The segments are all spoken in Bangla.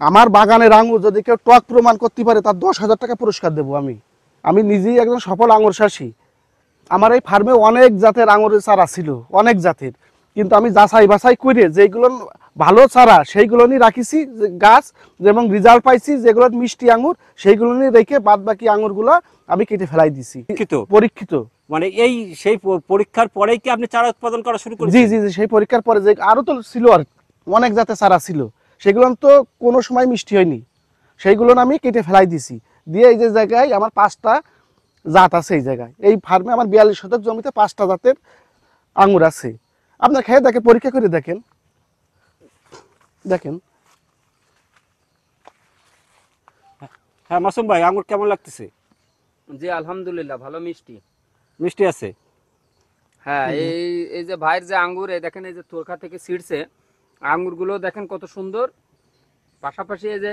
আমার বাগানের আঙুর যদি কেউ টক প্রমাণ করতে পারে তার 10,000 টাকা পুরস্কার দেবো। আমি নিজেই একজন সফল আঙুর চাষি। আমার এই ফার্মে অনেক জাতের আঙুরের চারা ছিল, অনেক জাতের, কিন্তু আমি যাচাই বাছাই করে যেগুলো ভালো চারা সেইগুলো নিয়ে রাখিছি গাছ, এবং রেজাল্ট পাইছি যেগুলো মিষ্টি আঙুর সেইগুলো নিয়ে রেখে বাদ বাকি আঙুরগুলো আমি কেটে ফেলাই দিছি। পরীক্ষিত মানে এই সেই পরীক্ষার পরেই কি আপনি চারা উৎপাদন করা শুরু করেছেন? জি জি জি, সেই পরীক্ষার পরে যে আরো তো ছিল আর অনেক জাতের চারা ছিল, সেগুলো তো কোনো সময় মিষ্টি হয়নি, সেইগুলো আমি কেটে ফেলাই দিছি। দিয়ে এই যে জায়গায় আমার 5টা জাত আছে, এই জায়গায় এই ফার্মে আমার 42 শতক জমিতে 5টা জাতের আঙুর আছে। আপনার খেয়ে দেখেন, পরীক্ষা করে দেখেন। হ্যাঁ মাসুম ভাই, আঙুর কেমন লাগতেছে? জি আলহামদুলিল্লাহ, ভালো মিষ্টি। মিষ্টি আছে? হ্যাঁ, এই যে ভাইয়ের যে আঙ্গুর, এই দেখেন এই যে তোরখা থেকে ছিঁড়ছে আঙ্গুরগুলো দেখেন কত সুন্দর, পাশাপাশি এই যে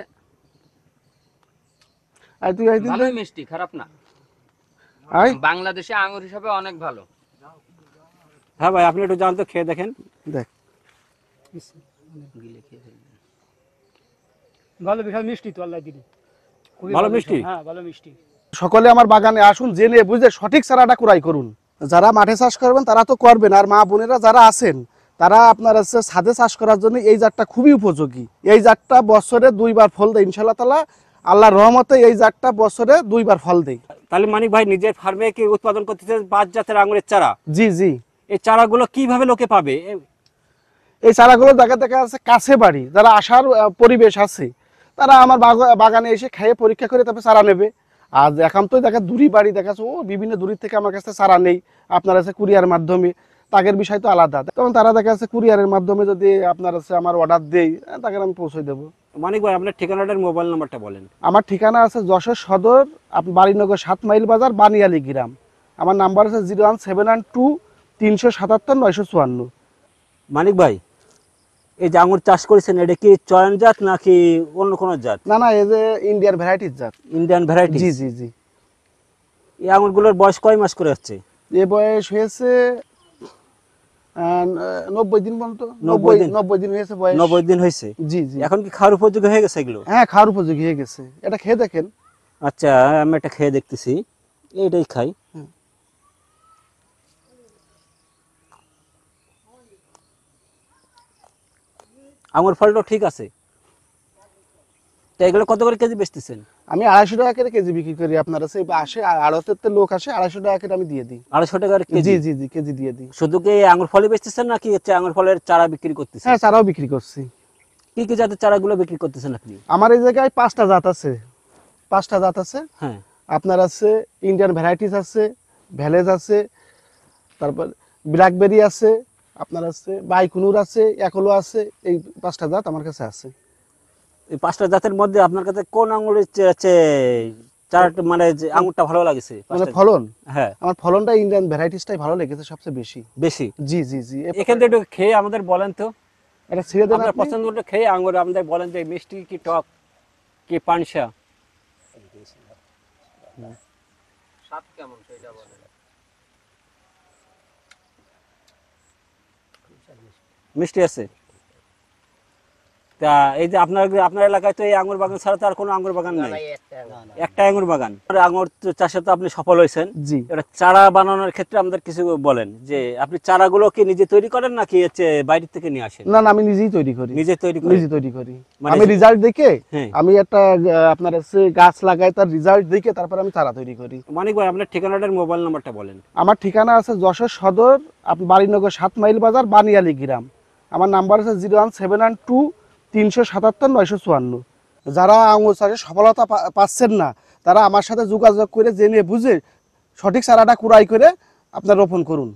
ভালোই মিষ্টি, খারাপ না। বাংলাদেশে আঙ্গুর হিসাবে অনেক ভালো। হ্যাঁ ভাই, আপনি একটু জানতো, খেয়ে দেখেন। দেখ ভালো, বিশাল মিষ্টি তো, আল্লাহ দিদি ভালো মিষ্টি। হ্যাঁ ভালো মিষ্টি। সকলে আমার বাগানে আসুন, জেনে বুঝে সঠিক চারাটা ক্রয় করুন। যারা মাঠে চাষ করবেন তারা তো করবেন, আর মা বোনেরা যারা আছেন তারা আপনার হচ্ছে ছাদে চাষ করার জন্য এই জাতটা খুবই উপযোগী। এই জাতটা বছরে 2বার ফল দেয় ইনশাআল্লাহ তাআলা, আল্লাহর রহমতে এই জাতটা বছরে 2বার ফল দেয়। তাহলে মানিক ভাই নিজের ফার্মে কি উৎপাদন করতেছে 5 জাতের আঙুরের চারা? জি জি। এই চারাগুলো কিভাবে লোকে পাবে? এই চারাগুলো দেখা আছে কাছে বাড়ি, যারা আসার পরিবেশ আছে তারা আমার বাগানে এসে খেয়ে পরীক্ষা করে তারপরে চারা নেবে। আর এখন তো দূরি বাড়ি দেখাচ্ছে, ও বিভিন্ন দূরের থেকে আমার কাছে চারা নেই, আপনার আছে কুরিয়ার মাধ্যমে, তাদের বিষয় তো আলাদা। তখন তারা দেখা যাচ্ছে কুরিয়ারের মাধ্যমে যদি আপনার আছে আমার অর্ডার দেই, তাকে আমি পৌঁছে দেবো। মানিক ভাই, আপনার ঠিকানাটার মোবাইল নাম্বারটা বলেন। আমার ঠিকানা আছে যশোর সদর, বাড়িনগর 7 মাইল বাজার, বানিয়ালি গ্রাম। আমার নাম্বার আছে 01712 377 954। মানিক ভাই, এই যে আঙুর চাষ করেছেন, এটা কি চয়ন জাত নাকি অন্য কোনো জাত? না না, এই যে ইন্ডিয়ান ভ্যারাইটির জাত। Indian variety? জি জি জি। এই আঙুরগুলোর বয়স কয় মাস করে হচ্ছে? এ বয়স হয়েছে 90 দিন পর্যন্ত। 90 দিন হয়েছে বয়স। 90 দিন হয়েছে? জি জি। এখন কি খাওয়ার উপযোগী হয়ে গেছে এগুলো? হ্যাঁ, খাওয়ার উপযোগী হয়ে গেছে। এটা খেয়ে দেখেন। আচ্ছা, আমি এটা খেয়ে দেখতেছি, এইটাই খাই। আঙুর ফলটা ঠিক আছে। তো এগুলো কত করে কেজি বেচতেছেন? আমি 250 টাকা করে কেজি বিক্রি করি। আপনার আছে আসে আড়তের লোক আসে, 250 টাকা করে আমি দিয়ে দিই। 250 টাকা কেজি? জি জি জি, কেজি দিয়ে দিই। শুধু কি আঙুর ফলই বেচতেছেন নাকি হচ্ছে আঙুর ফলের চারা বিক্রি করতেছেন? হ্যাঁ, চারাও বিক্রি করছি। কি কি জাতের চারাগুলো বিক্রি করতেছেন আপনি? আমার এই জায়গায় 5টা জাত আছে। 5টা জাত আছে। হ্যাঁ। আপনার আছে ইন্ডিয়ান ভ্যারাইটিস আছে, ভ্যালেজ আছে, তারপর ব্ল্যাকবেরি আছে, আপনার আছে বাইকুনুর আছে, একলো আছে। এই 5টা জাত আমার কাছে আছে। এই 5টা জাতের মধ্যে আপনার কাছে কোন আঙুরের চারাটা মানে যে আঙুরটা ভালো লাগছে? মানে ফলন? হ্যাঁ, আমার ফলনটা ইন্ডিয়ান ভ্যারাইটিসটাই ভালো লেগেছে সবচেয়ে বেশি। বেশি? জি জি জি। এখান থেকে একটু খেয়ে আমাদের বলেন তো, এটা ছেড়ে দেন আপনার আপনি। পছন্দ করে খেয়ে আঙুর আমাদের বলেন যে মিষ্টি কি টক কি পানসা? স্বাদ কেমন সেটা বলেন। মিষ্টি আছে? তা এই যে আপনার এলাকায় তো এই আঙুর বাগান ছাড়া তো আর কোনো আঙুর বাগান নাই? একটা আঙুর বাগান। আঙুর চাষে তো আপনি সফল হয়েছেন। জি। এটা চারা বানানোর ক্ষেত্রে আমাদের কিছু বলেন, যে আপনি চারাগুলো কি নিজে তৈরি করেন নাকি হচ্ছে বাইরে থেকে নিয়ে আসেন? না না, আমি নিজেই তৈরি করি। নিজে তৈরি করি? আমি রেজাল্ট দেখে হ্যাঁ। আমি একটা আপনার আছে গাছ লাগাই, তার রেজাল্ট দেখে তারপর আমি চারা তৈরি করি। মানিক ভাই, আপনার ঠিকানাটার মোবাইল নাম্বারটা বলেন। আমার ঠিকানা আছে যশোর সদর, বাড়িনগর 7 মাইল বাজার, বানিয়ালি গ্রাম। আমার নাম্বার আছে 01712 377 954। যারা আঙুর চাষে সফলতা পাচ্ছেন না তারা আমার সাথে যোগাযোগ করে জেনে বুঝে সঠিক চারাটা ক্রয় করে আপনার রোপণ করুন।